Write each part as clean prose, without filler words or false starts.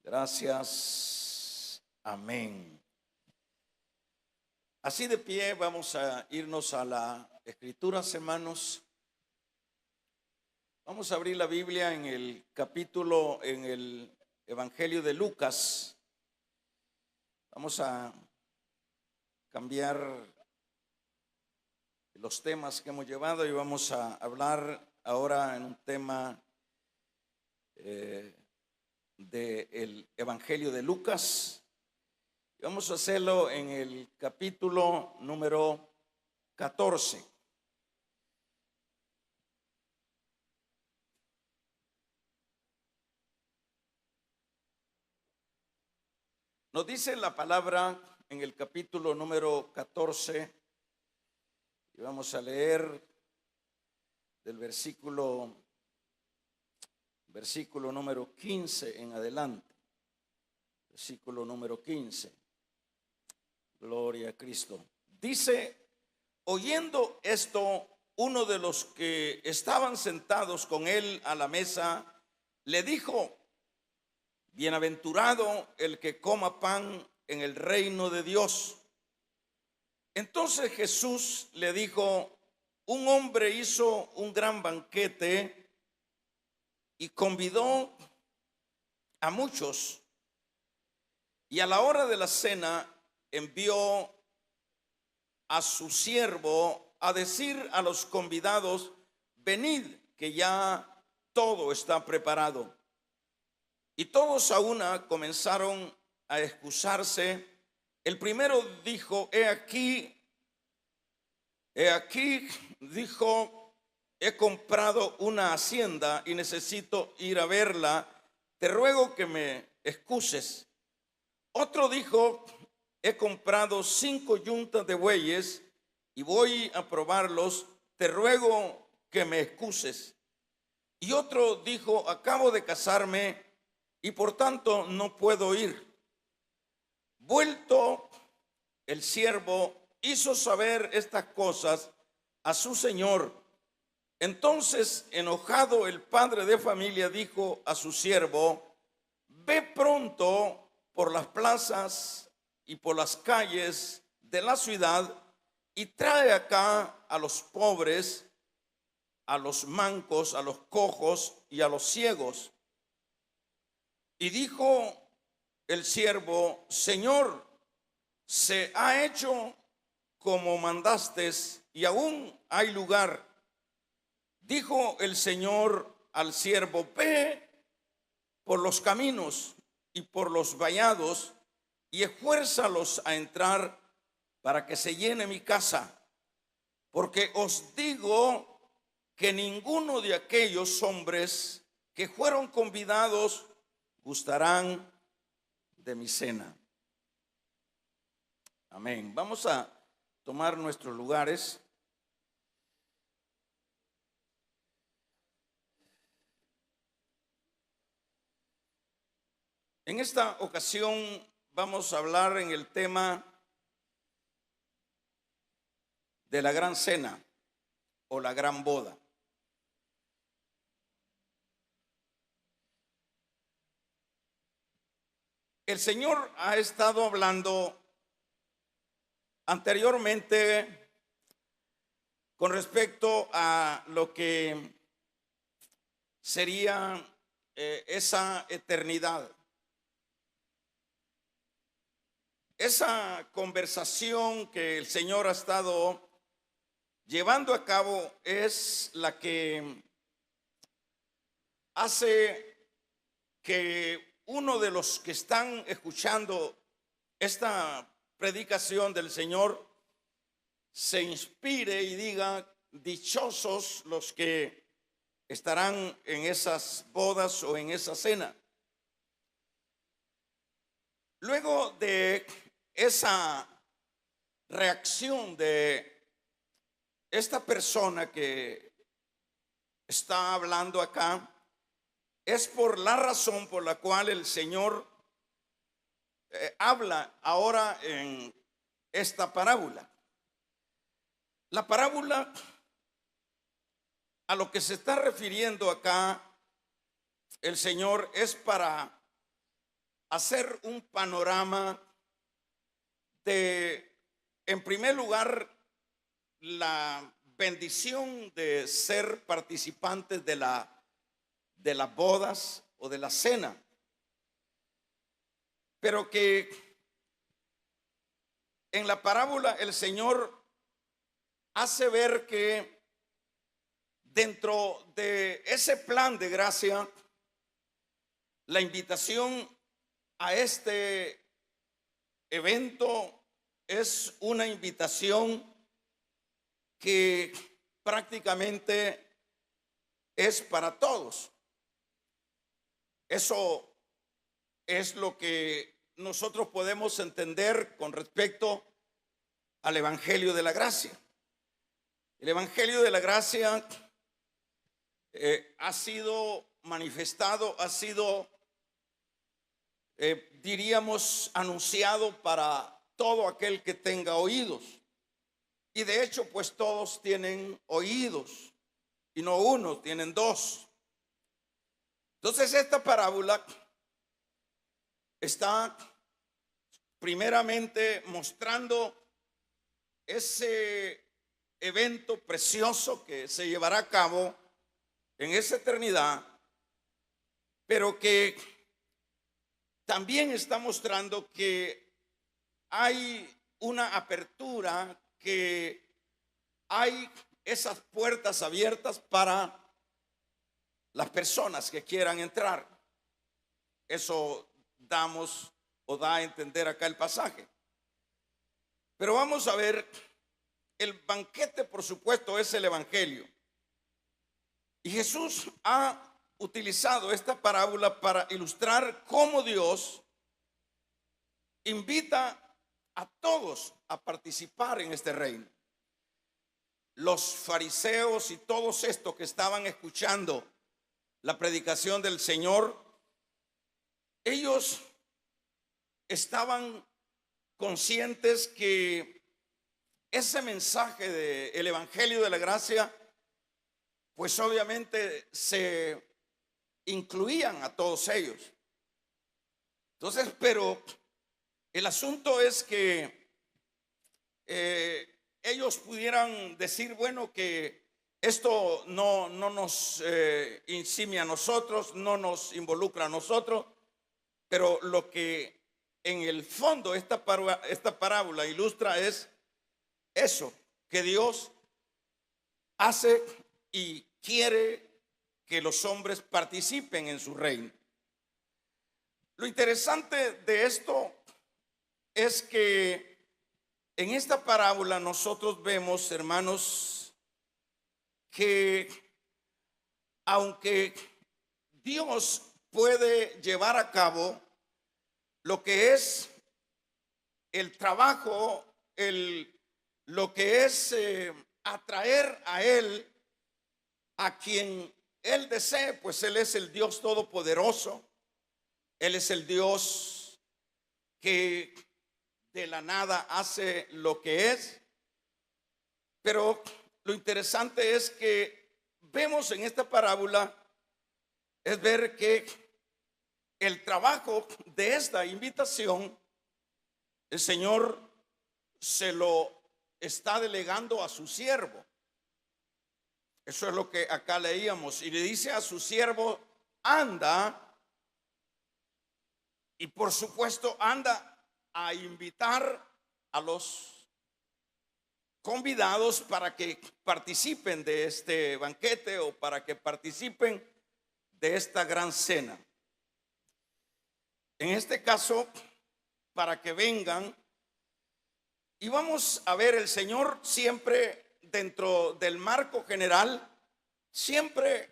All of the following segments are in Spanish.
Gracias. Amén. Así de pie vamos a irnos a la Escrituras, hermanos. Vamos a abrir la Biblia en el Evangelio de Lucas. Vamos a cambiar los temas que hemos llevado y vamos a hablar ahora en un tema del Evangelio de Lucas. Vamos a hacerlo en el capítulo número 14. Nos dice la palabra en el capítulo número 14, y vamos a leer del versículo número 15 en adelante. Versículo número 15. Gloria a Cristo. Dice: oyendo esto, uno de los que estaban sentados con él a la mesa le dijo: bienaventurado el que coma pan en el reino de Dios. Entonces Jesús le dijo: un hombre hizo un gran banquete y convidó a muchos, y a la hora de la cena envió a su siervo a decir a los convidados: venid, que ya todo está preparado. Y todos a una comenzaron a excusarse. El primero dijo: he aquí, dijo, he comprado una hacienda y necesito ir a verla, te ruego que me excuses. Otro dijo: he comprado 5 yuntas de bueyes y voy a probarlos, te ruego que me excuses. Y otro dijo: acabo de casarme y por tanto no puedo ir. Vuelto el siervo, hizo saber estas cosas a su señor. Entonces, enojado, el padre de familia dijo a su siervo: ve pronto por las plazas y por las calles de la ciudad y trae acá a los pobres, a los mancos, a los cojos y a los ciegos. Y dijo el siervo: Señor, se ha hecho como mandaste y aún hay lugar. Dijo el Señor al siervo: ve por los caminos y por los vallados y esfuérzalos a entrar para que se llene mi casa. Porque os digo que ninguno de aquellos hombres que fueron convidados gustarán de mi cena. Amén. Vamos a tomar nuestros lugares. En esta ocasión vamos a hablar en el tema de la gran cena o la gran boda. El Señor ha estado hablando anteriormente con respecto a lo que sería esa eternidad. Esa conversación que el Señor ha estado llevando a cabo es la que hace que uno de los que están escuchando esta predicación del Señor se inspire y diga: dichosos los que estarán en esas bodas o en esa cena. Luego de esa reacción de esta persona que está hablando acá, es por la razón por la cual el Señor habla ahora en esta parábola. La parábola a lo que se está refiriendo acá el Señor es para hacer un panorama de, en primer lugar, la bendición de ser participantes de las bodas o de la cena, pero que en la parábola el Señor hace ver que dentro de ese plan de gracia, la invitación a este evento es una invitación que prácticamente es para todos. Eso es lo que nosotros podemos entender con respecto al Evangelio de la Gracia. El Evangelio de la Gracia ha sido manifestado, ha sido, diríamos, anunciado para todo aquel que tenga oídos. Y de hecho, pues todos tienen oídos, y no uno, tienen dos. Entonces, esta parábola está primeramente mostrando ese evento precioso que se llevará a cabo en esa eternidad, pero que también está mostrando que hay una apertura, que hay esas puertas abiertas para las personas que quieran entrar. Eso damos o da a entender acá el pasaje. Pero vamos a ver, el banquete, por supuesto, es el Evangelio. Y Jesús ha utilizado esta parábola para ilustrar cómo Dios invita a todos a participar en este reino. Los fariseos y todos estos que estaban escuchando la predicación del Señor, ellos estaban conscientes que ese mensaje del Evangelio de la Gracia, pues obviamente se incluían a todos ellos. Entonces, pero el asunto es que ellos pudieran decir, bueno, que esto no nos incime a nosotros, no nos involucra a nosotros, pero lo que en el fondo esta parábola ilustra es eso, que Dios hace y quiere que los hombres participen en su reino. Lo interesante de esto es que en esta parábola nosotros vemos, hermanos, que aunque Dios puede llevar a cabo lo que es el trabajo, lo que es atraer a Él a quien Él desee, pues Él es el Dios todopoderoso, Él es el Dios que de la nada hace lo que es. Pero lo interesante es que vemos en esta parábola es ver que el trabajo de esta invitación el Señor se lo está delegando a su siervo. Eso es lo que acá leíamos. Y le dice a su siervo, anda, y por supuesto anda a invitar a los convidados para que participen de este banquete o para que participen de esta gran cena. En este caso, para que vengan. Y vamos a ver, el Señor siempre dentro del marco general, siempre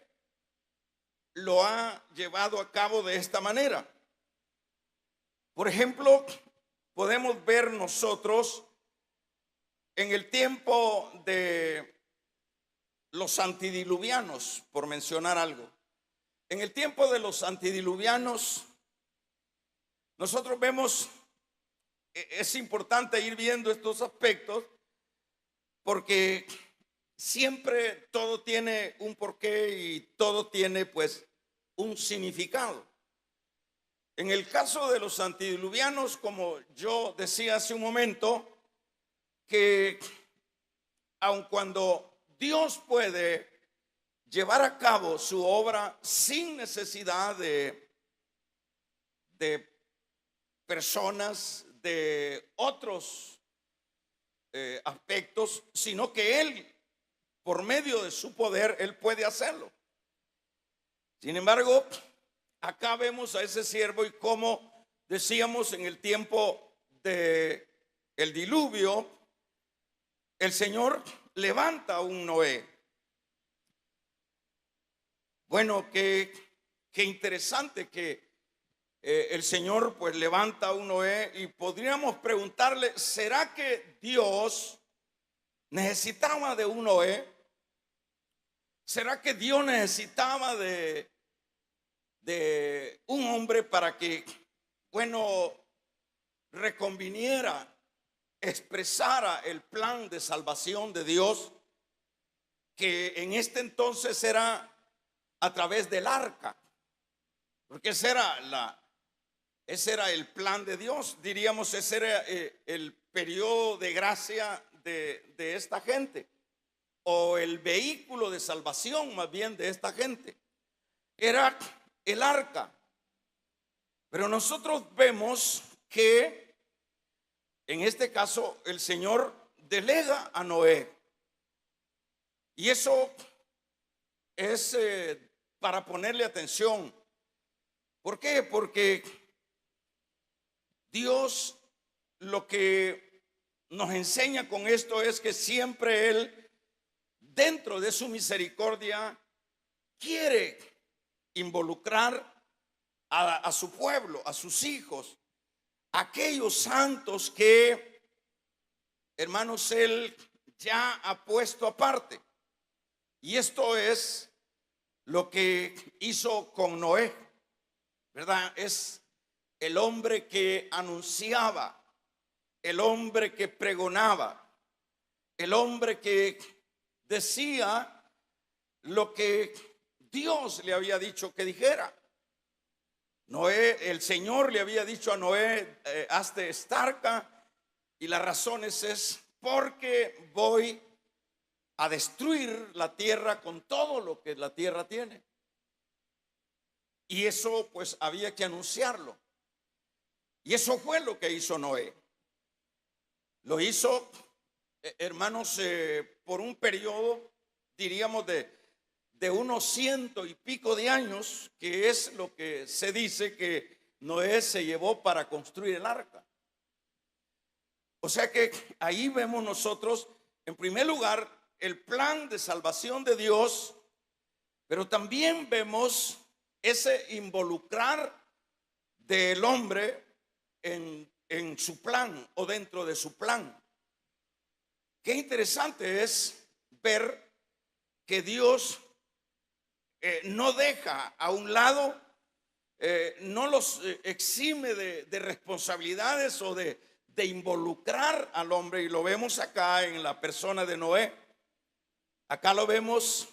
lo ha llevado a cabo de esta manera. Por ejemplo, podemos ver nosotros en el tiempo de los antediluvianos, por mencionar algo. En el tiempo de los antediluvianos, nosotros vemos, es importante ir viendo estos aspectos porque siempre todo tiene un porqué y todo tiene pues un significado. En el caso de los antediluvianos, como yo decía hace un momento, que aun cuando Dios puede llevar a cabo su obra sin necesidad de personas, de otros aspectos, sino que Él, por medio de su poder, Él puede hacerlo. Sin embargo, acá vemos a ese siervo y como decíamos en el tiempo de el diluvio, el Señor levanta a un Noé. Bueno, qué interesante que el Señor pues levanta a un Noé, y podríamos preguntarle, ¿será que Dios necesitaba de un Noé? ¿Será que Dios necesitaba de un hombre para que, bueno, reconviniera, expresara el plan de salvación de Dios, que en este entonces era a través del arca? Porque ese era el plan de Dios, diríamos, ese era el periodo de gracia de esta gente, o el vehículo de salvación más bien de esta gente, era el arca. Pero nosotros vemos que en este caso el Señor delega a Noé, y eso es para ponerle atención. ¿Por qué? Porque Dios lo que nos enseña con esto es que siempre Él, dentro de su misericordia, quiere involucrar a su pueblo, a sus hijos, aquellos santos que, hermanos, Él ya ha puesto aparte. Y esto es lo que hizo con Noé, ¿verdad? Es el hombre que anunciaba, el hombre que pregonaba, el hombre que decía lo que Dios le había dicho que dijera. Noé, el Señor le había dicho a Noé, hazte esta arca, y la razón es porque voy a destruir la tierra con todo lo que la tierra tiene. Y eso pues había que anunciarlo. Y eso fue lo que hizo Noé. Lo hizo, hermanos, por un periodo, diríamos, de unos 100 y pico de años, que es lo que se dice que Noé se llevó para construir el arca. O sea que ahí vemos nosotros, en primer lugar, el plan de salvación de Dios, pero también vemos ese involucrar del hombre en su plan o dentro de su plan. Qué interesante es ver que Dios no deja a un lado, no los exime de responsabilidades o de involucrar al hombre, y lo vemos acá en la persona de Noé. Acá lo vemos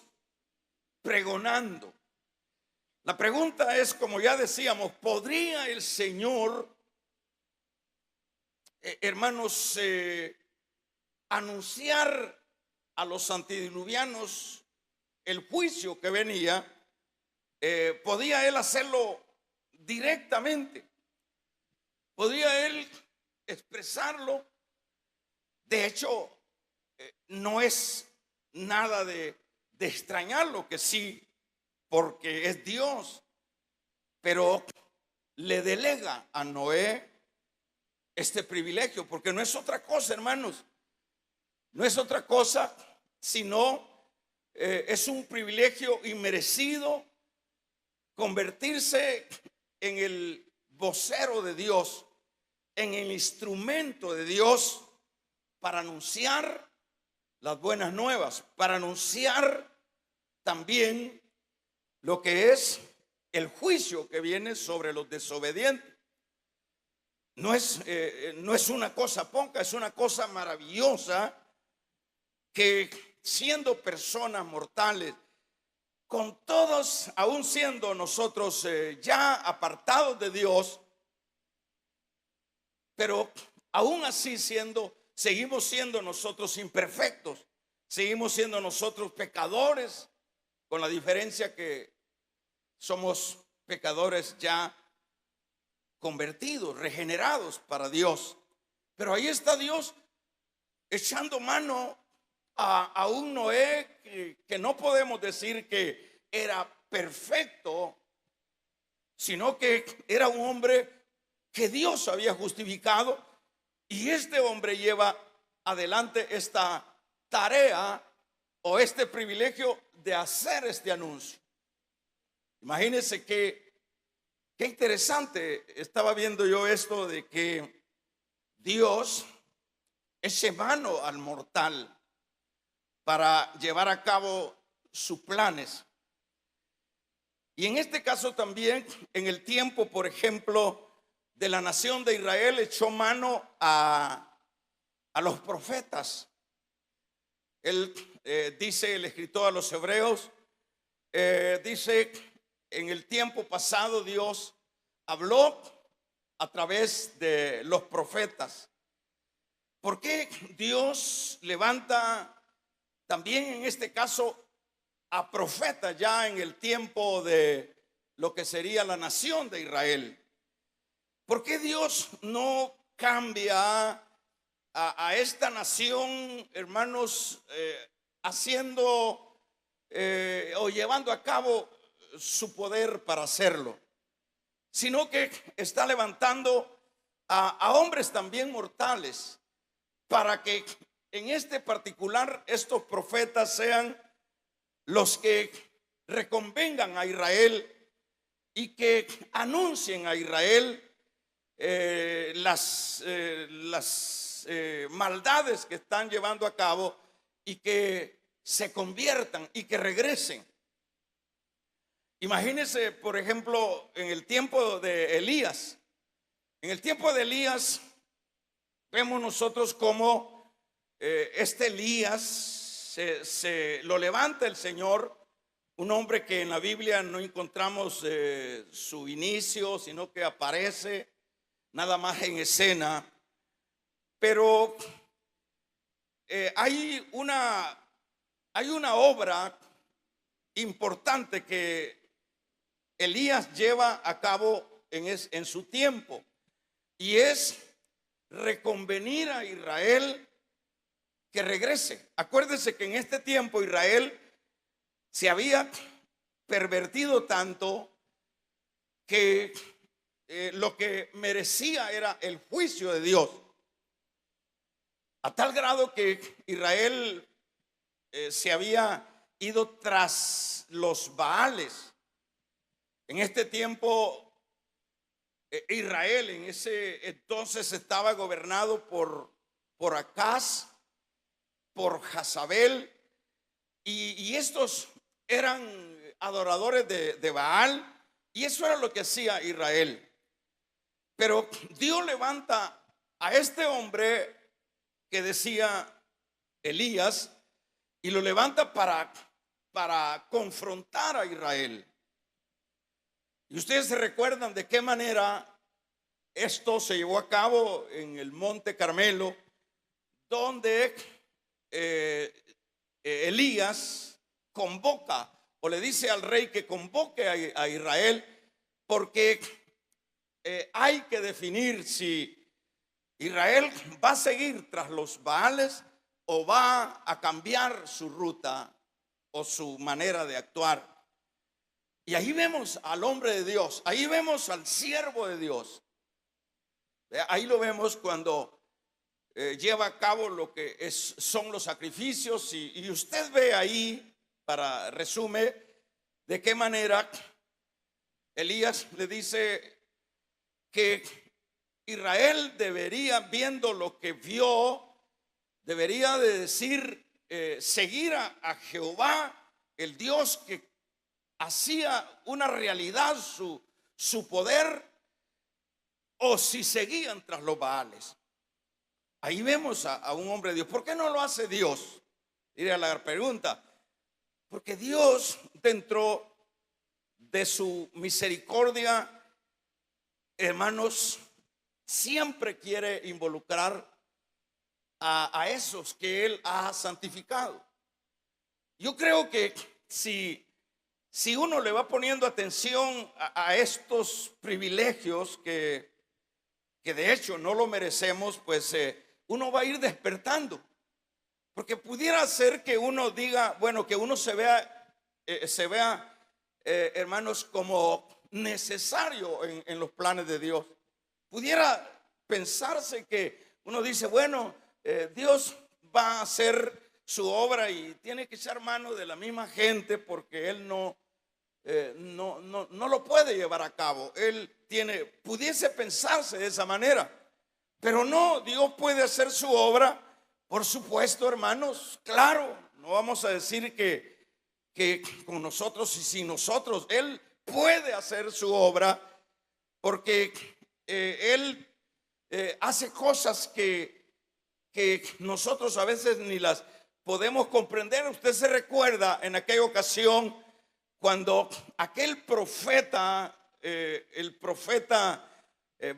pregonando. La pregunta es, como ya decíamos, ¿podría el Señor, hermanos, anunciar a los antediluvianos el juicio que venía? ¿Podía Él hacerlo directamente? ¿Podría Él expresarlo? De hecho, no es nada de extrañarlo que sí, porque es Dios, pero le delega a Noé este privilegio, porque no es otra cosa, hermanos, no es otra cosa, sino es un privilegio inmerecido convertirse en el vocero de Dios, en el instrumento de Dios para anunciar las buenas nuevas, para anunciar también lo que es el juicio que viene sobre los desobedientes. No es una cosa poca, es una cosa maravillosa que, siendo personas mortales, con todos, aún siendo nosotros ya apartados de Dios, pero aún así seguimos siendo nosotros imperfectos, seguimos siendo nosotros pecadores, con la diferencia que somos pecadores ya convertidos, regenerados para Dios. Pero ahí está Dios echando mano a un Noé que no podemos decir que era perfecto, sino que era un hombre que Dios había justificado, y este hombre lleva adelante esta tarea o este privilegio de hacer este anuncio. Imagínense qué interesante. Estaba viendo yo esto de que Dios eche mano al mortal para llevar a cabo sus planes. Y en este caso también, en el tiempo, por ejemplo, de la nación de Israel, echó mano a los profetas. Él dice, el escritor a los Hebreos, dice, en el tiempo pasado Dios habló a través de los profetas. ¿Por qué Dios levanta también en este caso a profetas ya en el tiempo de lo que sería la nación de Israel? ¿Por qué Dios no cambia a esta nación, hermanos, haciendo o llevando a cabo su poder para hacerlo? Sino que está levantando a hombres también mortales, para que en este particular estos profetas sean los que reconvengan a Israel y que anuncien a Israel las maldades que están llevando a cabo, y que se conviertan y que regresen. Imagínense, por ejemplo, en el tiempo de Elías. En el tiempo de Elías vemos nosotros cómo este Elías se lo levanta el Señor, un hombre que en la Biblia no encontramos su inicio, sino que aparece nada más en escena. Pero hay una obra importante que Elías lleva a cabo en su tiempo, y es reconvenir a Israel que regrese. Acuérdense que en este tiempo Israel se había pervertido tanto que lo que merecía era el juicio de Dios, a tal grado que Israel se había ido tras los Baales. En este tiempo Israel en ese entonces estaba gobernado por Acaz, por Jezabel, y estos eran adoradores de Baal, y eso era lo que hacía Israel. Pero Dios levanta a este hombre que decía Elías, y lo levanta para confrontar a Israel. Y ustedes se recuerdan de qué manera esto se llevó a cabo en el Monte Carmelo, donde Elías convoca, o le dice al rey que convoque a Israel, porque hay que definir si Israel va a seguir tras los Baales o va a cambiar su ruta o su manera de actuar. Y ahí vemos al hombre de Dios, ahí vemos al siervo de Dios. Ahí lo vemos cuando lleva a cabo lo que son los sacrificios, y usted ve ahí, para resumen, de qué manera Elías le dice que Israel debería, viendo lo que vio, debería de decir, seguir a Jehová, el Dios que hacía una realidad su poder, o si seguían tras los Baales. Ahí vemos a un hombre de Dios. ¿Por qué no lo hace Dios? Diré a la pregunta. Porque Dios dentro de su misericordia, hermanos, siempre quiere involucrar a esos que Él ha santificado. Yo creo que si uno le va poniendo atención a estos privilegios que de hecho no lo merecemos, pues uno va a ir despertando. Porque pudiera ser que uno diga, bueno, que uno se vea, hermanos, como necesario en los planes de Dios. Pudiera pensarse que uno dice, bueno, Dios va a hacer su obra y tiene que echar mano de la misma gente porque Él no lo puede llevar a cabo. Pudiese pensarse de esa manera, pero no, Dios puede hacer su obra, por supuesto, hermanos, claro. No vamos a decir que con nosotros y sin nosotros. Él puede hacer su obra porque Él hace cosas que nosotros a veces ni las podemos comprender. Usted se recuerda en aquella ocasión cuando aquel profeta, el profeta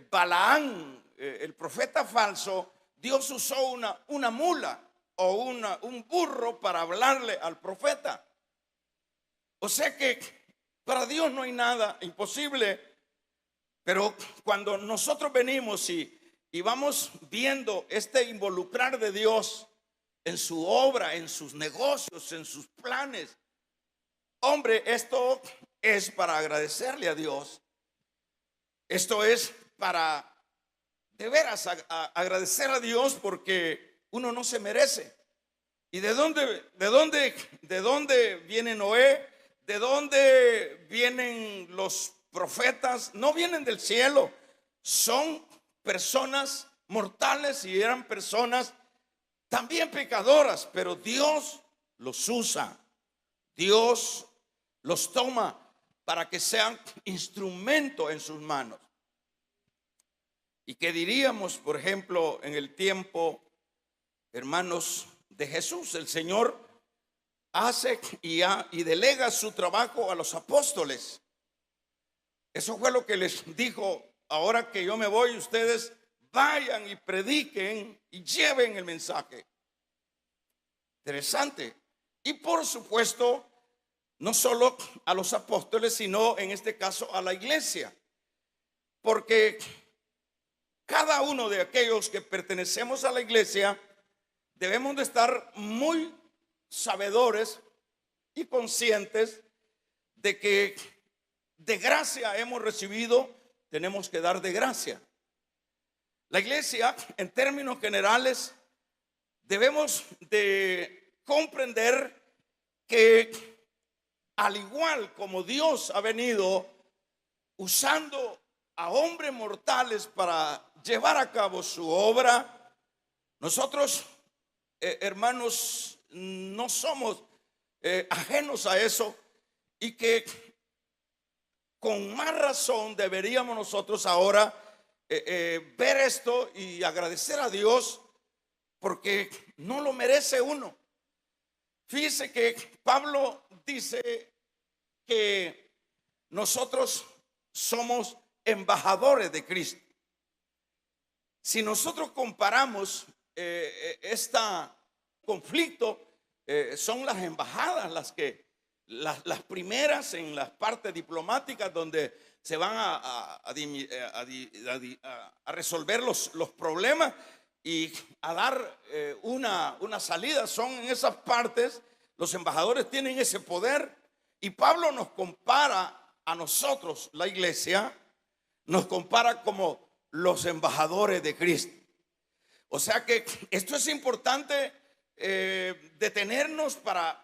Balaán, el profeta falso, Dios usó una mula o un burro para hablarle al profeta. O sea que para Dios no hay nada imposible. Pero cuando nosotros venimos y vamos viendo este involucrar de Dios en su obra, en sus negocios, en sus planes, hombre, esto es para agradecerle a Dios. Esto es para de veras agradecer a Dios, porque uno no se merece. ¿Y de dónde viene Noé? ¿De dónde vienen los profetas? No vienen del cielo. Son personas mortales y eran personas también pecadoras, pero Dios los usa. Dios los toma para que sean instrumento en sus manos. ¿Y qué diríamos, por ejemplo, en el tiempo, hermanos, de Jesús? El Señor hace y delega su trabajo a los apóstoles. Eso fue lo que les dijo: ahora que yo me voy, ustedes vayan y prediquen y lleven el mensaje. Interesante. Y por supuesto, no solo a los apóstoles, sino en este caso a la iglesia. Porque cada uno de aquellos que pertenecemos a la iglesia debemos de estar muy sabedores y conscientes de que de gracia hemos recibido, tenemos que dar de gracia. La iglesia, en términos generales, debemos de comprender que al igual como Dios ha venido usando a hombres mortales para llevar a cabo su obra, nosotros, hermanos, no somos ajenos a eso, y que con más razón deberíamos nosotros ahora ver esto y agradecer a Dios, porque no lo merece uno. Fíjese que Pablo dice que nosotros somos embajadores de Cristo. Si nosotros comparamos este conflicto, son las embajadas las primeras en las partes diplomáticas donde se van a resolver los problemas y a dar una salida. Son en esas partes, los embajadores tienen ese poder. Y Pablo nos compara a nosotros, la iglesia, nos compara como los embajadores de Cristo. O sea que esto es importante detenernos para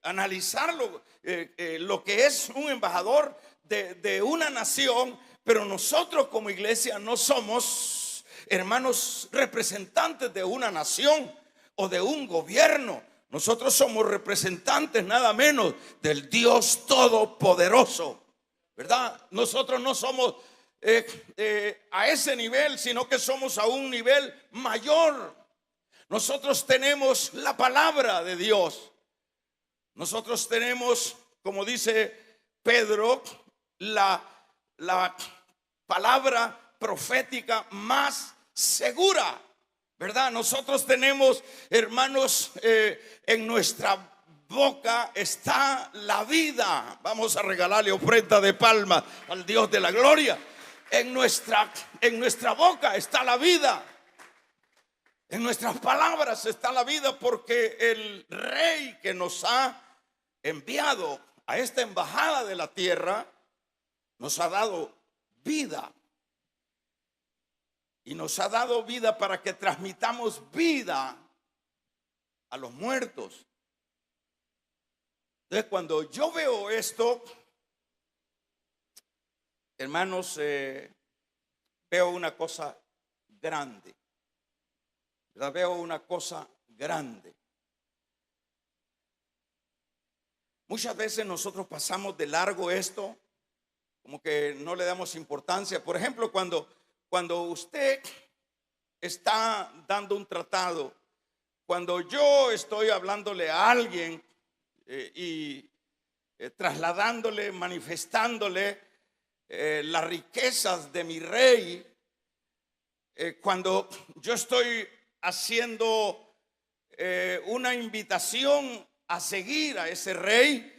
analizarlo, lo que es un embajador de una nación. Pero nosotros como iglesia no somos, hermanos, representantes de una nación o de un gobierno. Nosotros somos representantes nada menos del Dios Todopoderoso, ¿verdad? Nosotros no somos a ese nivel, sino que somos a un nivel mayor. Nosotros tenemos la palabra de Dios. Nosotros tenemos como dice Pedro, la palabra profética más segura, ¿verdad? Nosotros tenemos, hermanos, en nuestra boca está la vida. Vamos a regalarle ofrenda de palmas al Dios de la gloria. En nuestra boca está la vida. En nuestras palabras está la vida, porque el Rey que nos ha enviado a esta embajada de la tierra nos ha dado vida. Y nos ha dado vida para que transmitamos vida a los muertos. Entonces, cuando yo veo esto, hermanos, veo una cosa grande. ¿Verdad? Veo una cosa grande. Muchas veces nosotros pasamos de largo esto, como que no le damos importancia. Por ejemplo, cuando usted está dando un tratado, cuando yo estoy hablándole a alguien y trasladándole, manifestándole las riquezas de mi Rey, cuando yo estoy haciendo una invitación a seguir a ese Rey,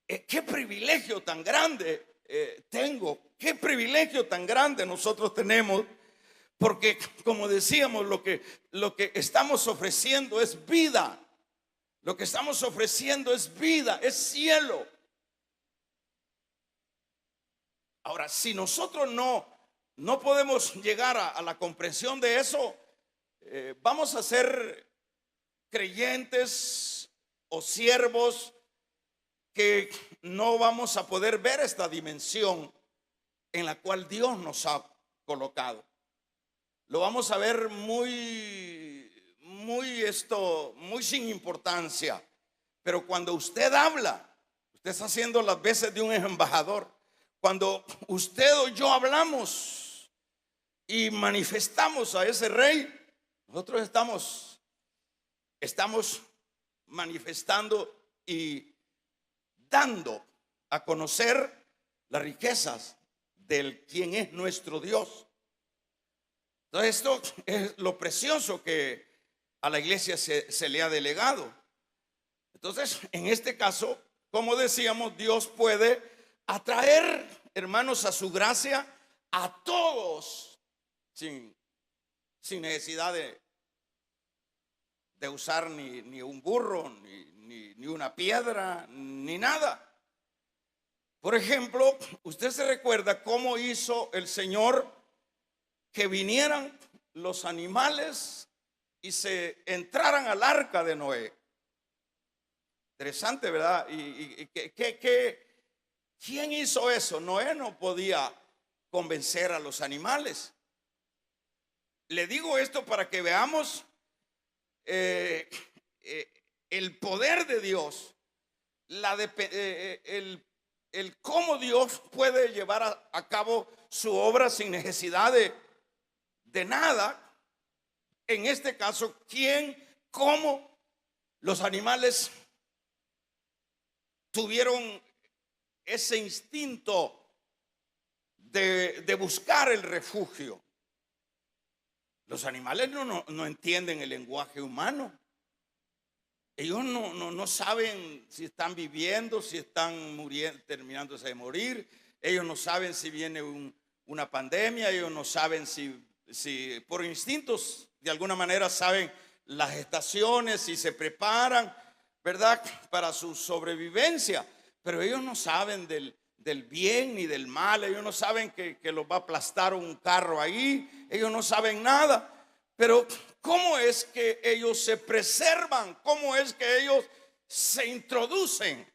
qué privilegio tan grande tengo, qué privilegio tan grande nosotros tenemos, porque como decíamos, lo que estamos ofreciendo es vida. Lo que estamos ofreciendo es vida, es cielo. Ahora, si nosotros no podemos llegar a la comprensión de eso, vamos a ser creyentes o siervos que no vamos a poder ver esta dimensión en la cual Dios nos ha colocado. Lo vamos a ver muy sin importancia. Pero cuando usted habla, usted está haciendo las veces de un embajador. Cuando usted o yo hablamos y manifestamos a ese Rey, nosotros estamos manifestando y dando a conocer las riquezas del quien es nuestro Dios. Entonces, esto es lo precioso que a la iglesia se le ha delegado. Entonces, en este caso, como decíamos, Dios puede atraer, hermanos, a su gracia a todos sin necesidad de usar ni un burro, ni una piedra, ni nada. Por ejemplo, usted se recuerda cómo hizo el Señor que vinieran los animales y se entraran al arca de Noé. Interesante, ¿verdad? ¿Y quién hizo eso? Noé no podía convencer a los animales. Le digo esto para que veamos el poder de Dios, el cómo Dios puede llevar a cabo su obra sin necesidad de nada. En este caso, cómo los animales tuvieron ese instinto de buscar el refugio. Los animales no entienden el lenguaje humano. Ellos no saben si están viviendo, si están muriendo, terminándose de morir. Ellos no saben si viene una pandemia. Ellos no saben si por instintos de alguna manera saben las estaciones y se preparan, ¿verdad?, para su sobrevivencia. Pero ellos no saben del bien ni del mal. Ellos no saben que los va a aplastar un carro ahí. Ellos no saben nada. Pero ¿cómo es que ellos se preservan? ¿Cómo es que ellos se introducen?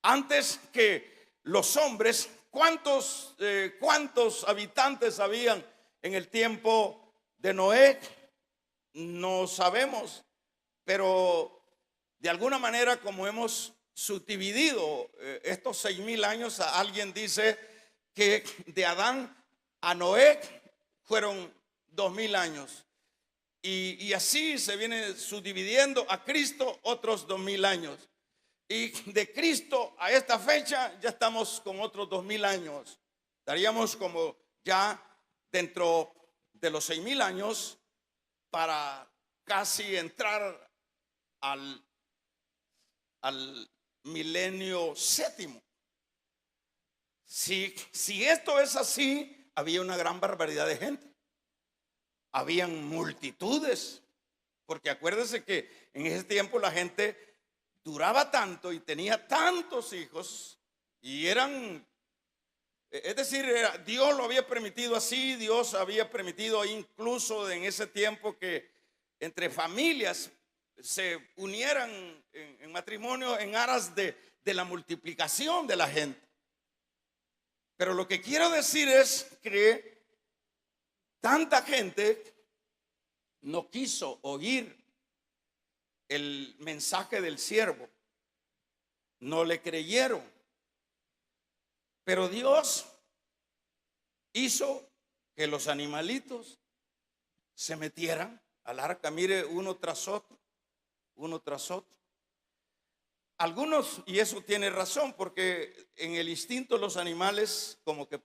Antes que los hombres, ¿cuántos habitantes habían en el tiempo de Noé? No sabemos, pero de alguna manera, como hemos subdividido estos 6,000 años, alguien dice que de Adán a Noé fueron 2,000 años. Y así se viene subdividiendo, a Cristo otros 2,000 años. Y de Cristo a esta fecha ya estamos con otros 2000 años. Estaríamos como ya dentro de los 6000 años para casi entrar al milenio séptimo. Si esto es así, había una gran barbaridad de gente. Habían multitudes. Porque acuérdense que en ese tiempo la gente duraba tanto y tenía tantos hijos y eran, es decir, Dios lo había permitido así. Dios había permitido incluso en ese tiempo que entre familias se unieran en matrimonio en aras de la multiplicación de la gente. Pero lo que quiero decir es que tanta gente no quiso oír el mensaje del siervo, no le creyeron. Pero Dios hizo que los animalitos se metieran al arca, mire, uno tras otro, uno tras otro. Algunos, y eso tiene razón, porque en el instinto los animales como que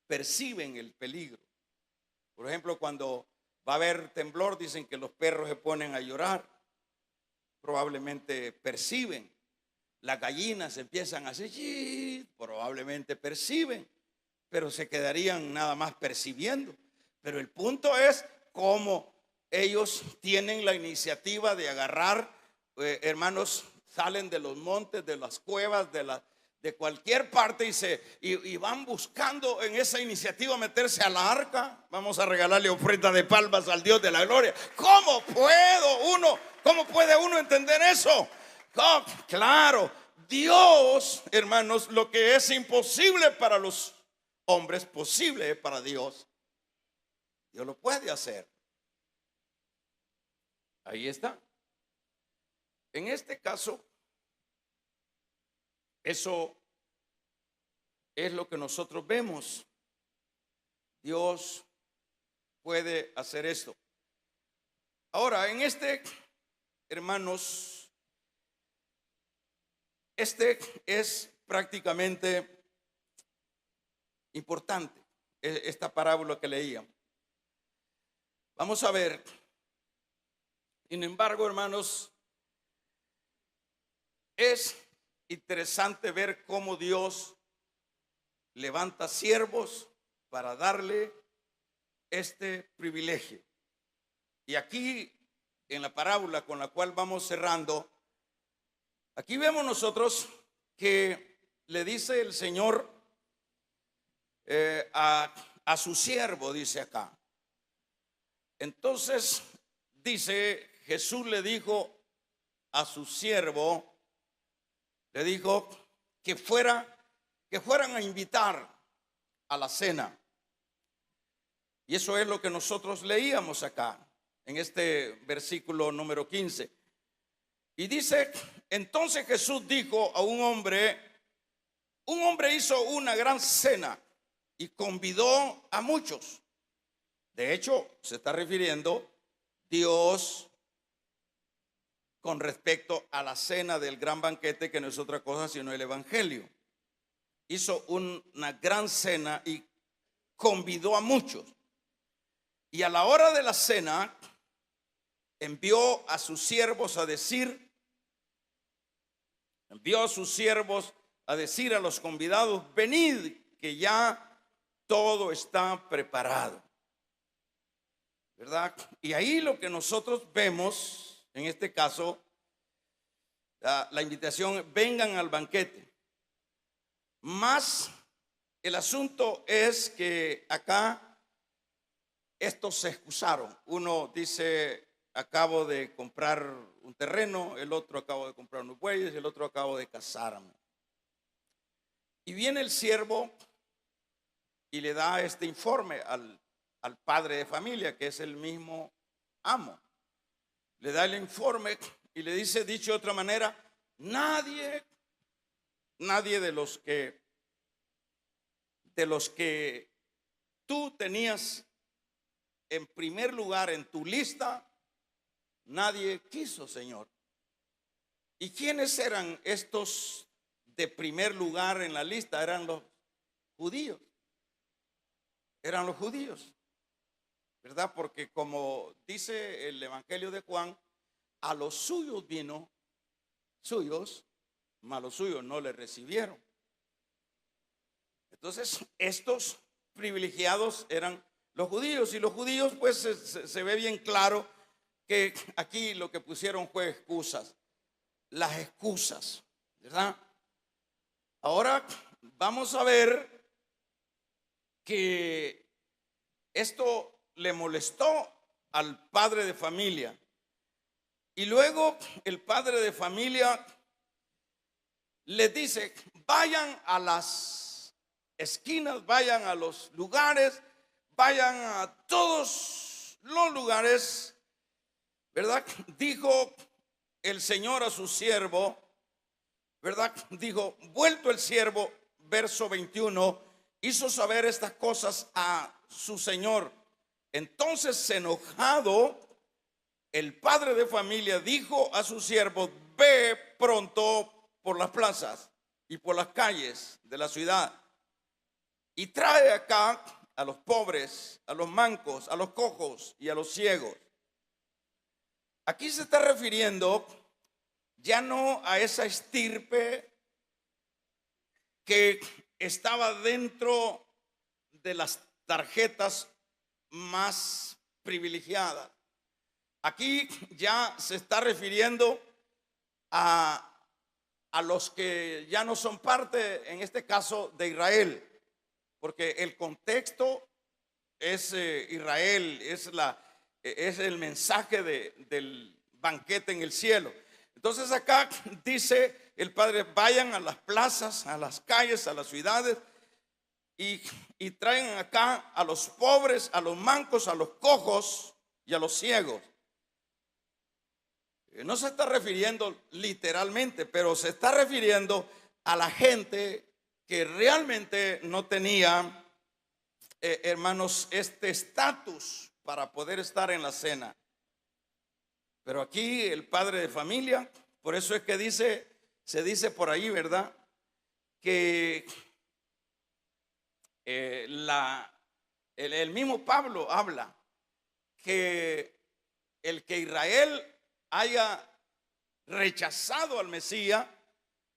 perciben el peligro. Por ejemplo, cuando va a haber temblor, dicen que los perros se ponen a llorar. Probablemente perciben. Las gallinas empiezan a hacer, probablemente perciben, pero se quedarían nada más percibiendo. Pero el punto es cómo ellos tienen la iniciativa de agarrar, hermanos, salen de los montes, de las cuevas, de cualquier parte y van buscando en esa iniciativa meterse a la arca. Vamos a regalarle ofrenda de palmas al Dios de la gloria. ¿Cómo puede uno entender eso? Oh, claro, Dios, hermanos, lo que es imposible para los hombres, posible para Dios. Dios lo puede hacer. Ahí está. En este caso, eso es lo que nosotros vemos. Dios puede hacer esto. Ahora, en este, hermanos, este es prácticamente importante, esta parábola que leíamos. Vamos a ver. Sin embargo, hermanos, es interesante ver cómo Dios levanta siervos para darle este privilegio. Y aquí, en la parábola con la cual vamos cerrando, aquí vemos nosotros que le dice el Señor a su siervo, dice acá. Entonces, dice, Jesús le dijo a su siervo, le dijo que fueran a invitar a la cena. Y eso es lo que nosotros leíamos acá, en este versículo número 15. Y dice, entonces Jesús dijo a un hombre hizo una gran cena y convidó a muchos. De hecho, se está refiriendo Dios con respecto a la cena del gran banquete, que no es otra cosa sino el evangelio. Hizo una gran cena y convidó a muchos. Y a la hora de la cena envió a sus siervos a decir a los convidados, venid, que ya todo está preparado. ¿Verdad? Y ahí lo que nosotros vemos, en este caso, la invitación, vengan al banquete. Más el asunto es que acá estos se excusaron. Uno dice, acabo de comprar un terreno, el otro acabo de comprar unos bueyes, el otro acabo de casarme. Y viene el siervo y le da este informe al padre de familia, que es el mismo amo. Le da el informe y le dice, dicho de otra manera, nadie de los que tú tenías en primer lugar en tu lista, nadie quiso, Señor. ¿Y quiénes eran estos de primer lugar en la lista? Eran los judíos. Eran los judíos, ¿verdad? Porque como dice el Evangelio de Juan, a los suyos vino, suyos, mas los suyos no le recibieron. Entonces, estos privilegiados eran los judíos, y los judíos, pues se ve bien claro que aquí lo que pusieron fue excusas, las excusas, ¿verdad? Ahora vamos a ver que esto le molestó al padre de familia, y luego el padre de familia les dice: vayan a las esquinas, vayan a los lugares, vayan a todos los lugares, ¿verdad? Dijo el Señor a su siervo, ¿verdad? Dijo: vuelto el siervo, verso 21, hizo saber estas cosas a su señor. Entonces, enojado, el padre de familia dijo a su siervo: ve pronto por las plazas y por las calles de la ciudad y trae acá a los pobres, a los mancos, a los cojos y a los ciegos. Aquí se está refiriendo ya no a esa estirpe que estaba dentro de las tarjetas más privilegiadas. Aquí ya se está refiriendo a los que ya no son parte, en este caso, de Israel, porque el contexto es Israel, es el mensaje del banquete en el cielo. Entonces acá dice el Padre: vayan a las plazas, a las calles, a las ciudades y traen acá a los pobres, a los mancos, a los cojos y a los ciegos. No se está refiriendo literalmente, pero se está refiriendo a la gente que realmente no tenía, hermanos, este estatus para poder estar en la cena. Pero aquí el padre de familia, por eso es que se dice por ahí, ¿verdad?, que el mismo Pablo habla que el que Israel haya rechazado al Mesías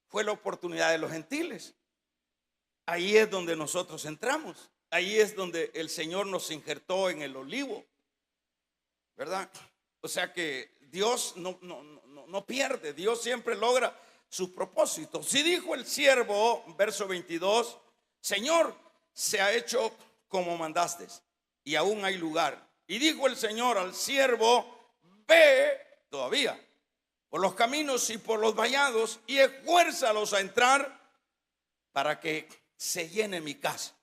fue la oportunidad de los gentiles. Ahí es donde nosotros entramos. Ahí es donde el Señor nos injertó en el olivo, ¿verdad? O sea que Dios no pierde. Dios siempre logra sus propósitos. Si dijo el siervo, verso 22: Señor, se ha hecho como mandaste, y aún hay lugar. Y dijo el Señor al siervo: ve todavía por los caminos y por los vallados y esfuérzalos a entrar para que se llene mi casa.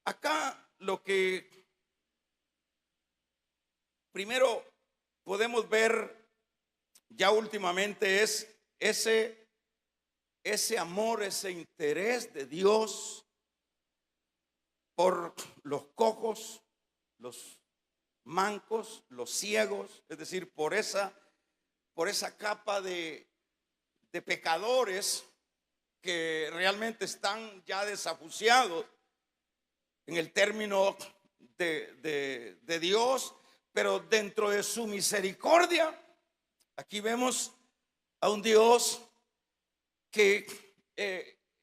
Acá lo que primero podemos ver ya últimamente es ese amor, ese interés de Dios por los cojos, los mancos, los ciegos, es decir, por esa capa de pecadores que realmente están ya desahuciados en el término de Dios, pero dentro de su misericordia, aquí vemos a un Dios que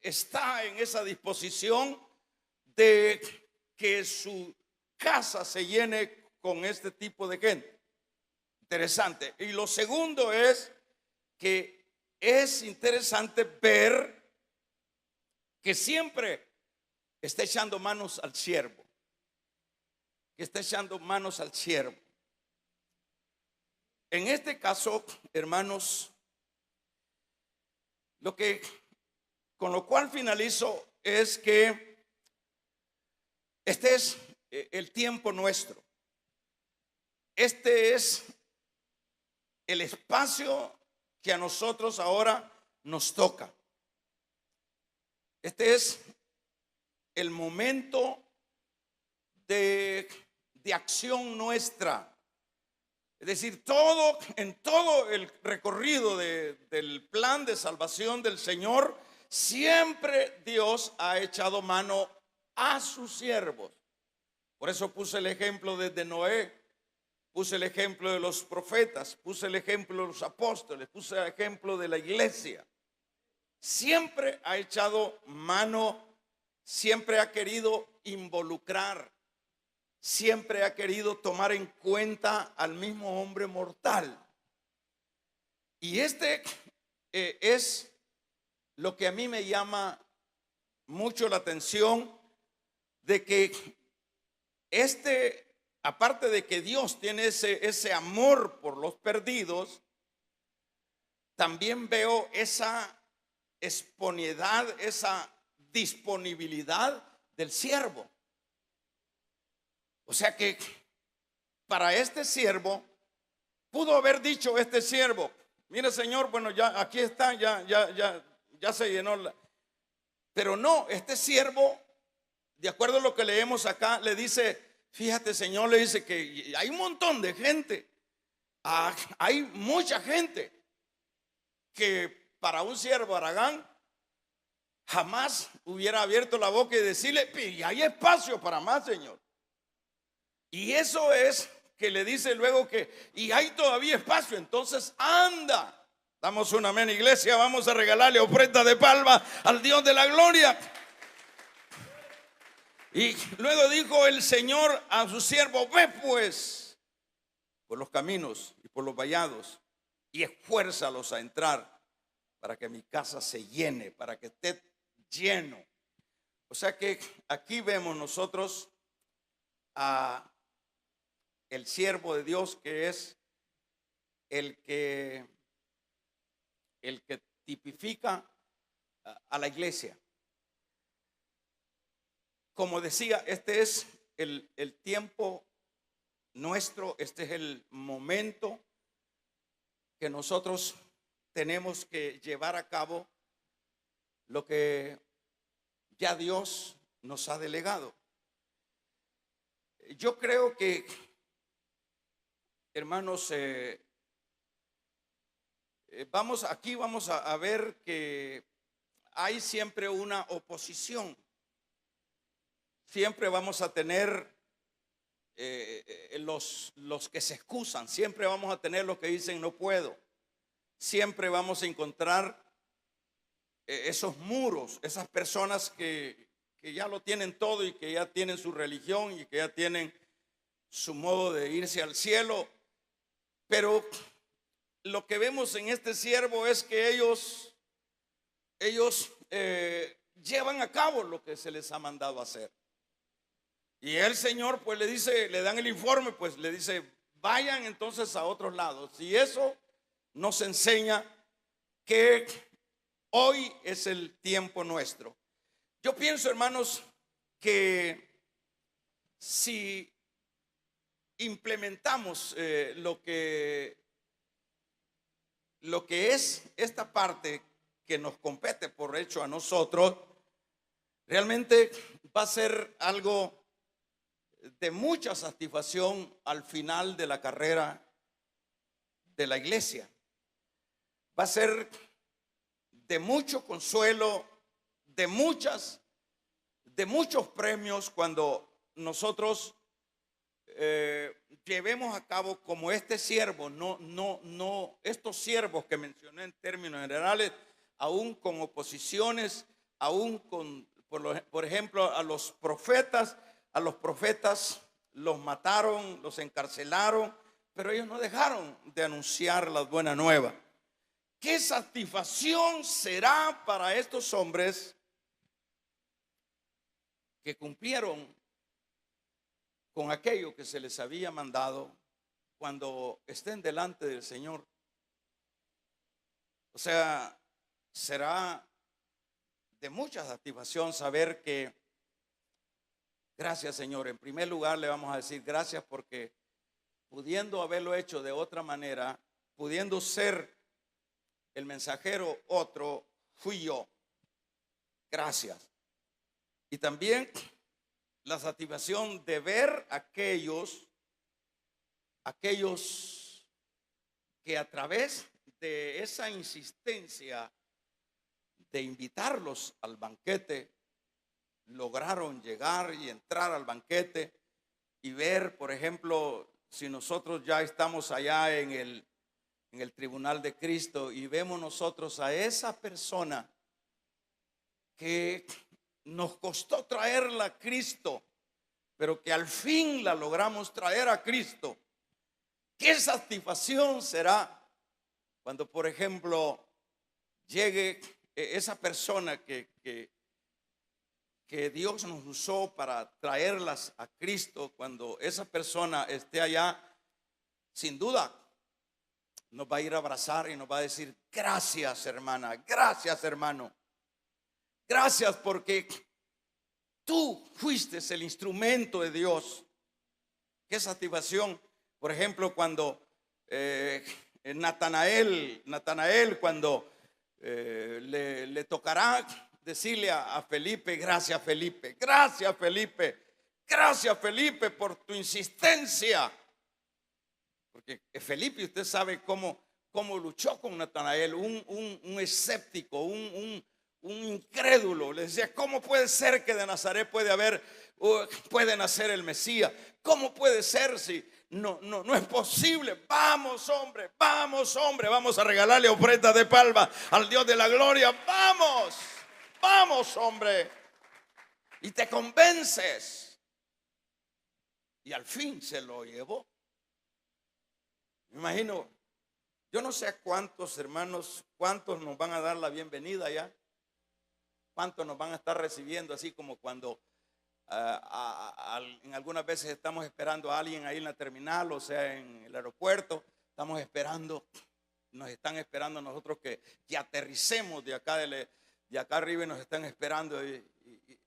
está en esa disposición de que su casa se llene con este tipo de gente. Interesante. Y lo segundo es que es interesante ver que siempre está echando manos al siervo, que está echando manos al siervo. En este caso, hermanos, con lo cual finalizo es que este es el tiempo nuestro. Este es el espacio que a nosotros ahora nos toca. Este es el momento de acción nuestra. Es decir, en todo el recorrido del plan de salvación del Señor, siempre Dios ha echado mano a sus siervos. Por eso puse el ejemplo desde Noé, puse el ejemplo de los profetas, puse el ejemplo de los apóstoles, puse el ejemplo de la iglesia. Siempre ha echado mano, siempre ha querido involucrar, siempre ha querido tomar en cuenta al mismo hombre mortal. Y es lo que a mí me llama mucho la atención, de que aparte de que Dios tiene ese amor por los perdidos, también veo esa esponidad, esa disponibilidad del siervo. O sea que para este siervo pudo haber dicho este siervo: mire, Señor, bueno, ya aquí está, ya se llenó pero no, este siervo, de acuerdo a lo que leemos acá, le dice: fíjate, Señor, le dice que hay un montón de gente, hay mucha gente que para un siervo Aragán jamás hubiera abierto la boca y decirle: y hay espacio para más, Señor. Y eso es que le dice luego que y hay todavía espacio, entonces anda. Damos un amén, iglesia. Vamos a regalarle ofrenda de palma al Dios de la gloria. Y luego dijo el Señor a su siervo: ve pues por los caminos y por los vallados y esfuérzalos a entrar, para que mi casa se llene, para que esté lleno. O sea que aquí vemos nosotros a el siervo de Dios, que es el que tipifica a la iglesia. Como decía, este es el tiempo nuestro, este es el momento que nosotros tenemos que llevar a cabo lo que ya Dios nos ha delegado. Yo creo que, hermanos, vamos a ver que hay siempre una oposición. Siempre vamos a tener los que se excusan, siempre vamos a tener los que dicen no puedo, siempre vamos a encontrar esos muros, esas personas que ya lo tienen todo y que ya tienen su religión y que ya tienen su modo de irse al cielo. Pero lo que vemos en este siervo es que ellos llevan a cabo lo que se les ha mandado hacer. Y el Señor pues le dice, le dan el informe, pues le dice: vayan entonces a otros lados. Y eso nos enseña que hoy es el tiempo nuestro. Yo pienso, hermanos, que si implementamos lo que es esta parte que nos compete por hecho a nosotros, realmente va a ser algo de mucha satisfacción al final de la carrera de la iglesia. Va a ser de mucho consuelo, de muchos premios cuando nosotros llevemos a cabo como este siervo, no estos siervos que mencioné en términos generales, aún con oposiciones, aún con, por ejemplo, a los profetas los mataron, los encarcelaron, pero ellos no dejaron de anunciar la buena nueva. ¿Qué satisfacción será para estos hombres que cumplieron con aquello que se les había mandado cuando estén delante del Señor? O sea, será de mucha satisfacción saber que, gracias, Señor. En primer lugar le vamos a decir gracias porque, pudiendo haberlo hecho de otra manera, pudiendo ser el mensajero otro, fui yo. Gracias. Y también la satisfacción de ver aquellos que a través de esa insistencia de invitarlos al banquete, lograron llegar y entrar al banquete y ver, por ejemplo, si nosotros ya estamos allá en el tribunal de Cristo y vemos nosotros a esa persona que nos costó traerla a Cristo, pero que al fin la logramos traer a Cristo. ¿Qué satisfacción será cuando, por ejemplo, llegue esa persona que Dios nos usó para traerlas a Cristo? Cuando esa persona esté allá, sin duda nos va a ir a abrazar y nos va a decir: gracias, hermana, gracias, hermano, gracias porque tú fuiste el instrumento de Dios. Qué satisfacción, por ejemplo, cuando Natanael cuando le tocará decirle a Felipe: gracias, Felipe, gracias, Felipe, gracias, Felipe, por tu insistencia. Porque Felipe, usted sabe cómo luchó con Natanael, un escéptico, un incrédulo. Le decía: ¿cómo puede ser que de Nazaret puede nacer el Mesías? ¿Cómo puede ser si no es posible? Vamos, hombre, vamos a regalarle ofrenda de palma al Dios de la gloria. Vamos, hombre. Y te convences. Y al fin se lo llevó. Me imagino, yo no sé a cuántos hermanos, cuántos nos van a dar la bienvenida ya, cuántos nos van a estar recibiendo, así como cuando en algunas veces estamos esperando a alguien ahí en la terminal, o sea, en el aeropuerto, estamos esperando, nos están esperando a nosotros que aterricemos de acá arriba y nos están esperando. Y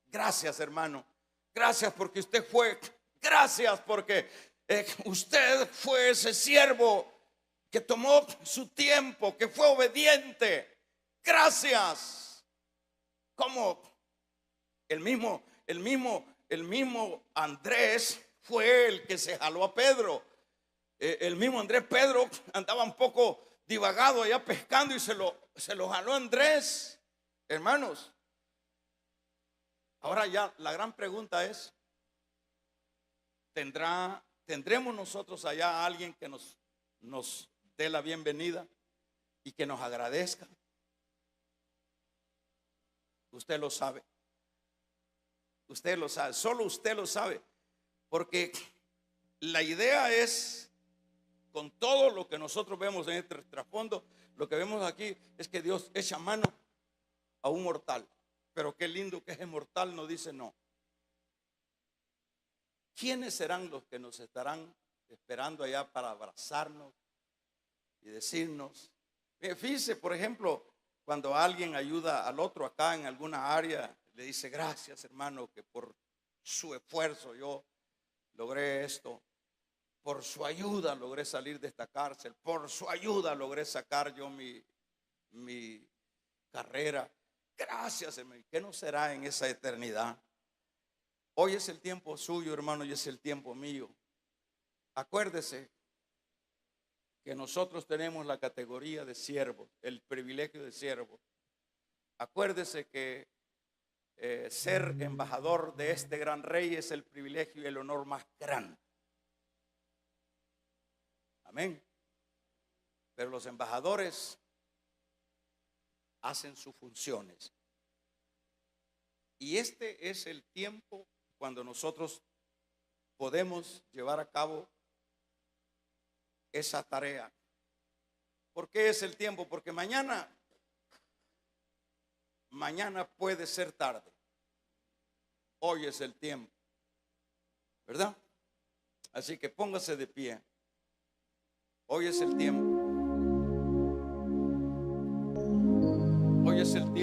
gracias, hermano, gracias porque usted fue, gracias porque usted fue ese siervo que tomó su tiempo, que fue obediente. Gracias. Como el mismo Andrés fue el que se jaló a Pedro. El mismo Pedro andaba un poco divagado allá pescando y se lo jaló Andrés. Hermanos, ahora ya la gran pregunta es: ¿tendremos nosotros allá a alguien que nos dé la bienvenida y que nos agradezca? Usted lo sabe. Usted lo sabe, solo usted lo sabe. Porque la idea es, con todo lo que nosotros vemos en este trasfondo, lo que vemos aquí es que Dios echa mano a un mortal. Pero qué lindo que ese mortal nos dice no. ¿Quiénes serán los que nos estarán esperando allá para abrazarnos y decirnos? Fíjese, por ejemplo, cuando alguien ayuda al otro acá en alguna área, le dice: gracias, hermano, que por su esfuerzo yo logré esto, por su ayuda logré salir de esta cárcel, por su ayuda logré sacar yo mi carrera. Gracias, hermano. ¿Qué no será en esa eternidad? Hoy es el tiempo suyo, hermano, y es el tiempo mío. Acuérdese que nosotros tenemos la categoría de siervo, el privilegio de siervo. Acuérdese que ser embajador de este gran rey es el privilegio y el honor más grande. Amén. Pero los embajadores hacen sus funciones. Y este es el tiempo cuando nosotros podemos llevar a cabo esa tarea. ¿Por qué es el tiempo? Porque mañana puede ser tarde. Hoy es el tiempo, ¿verdad? Así que póngase de pie. Hoy es el tiempo. Hoy es el tiempo.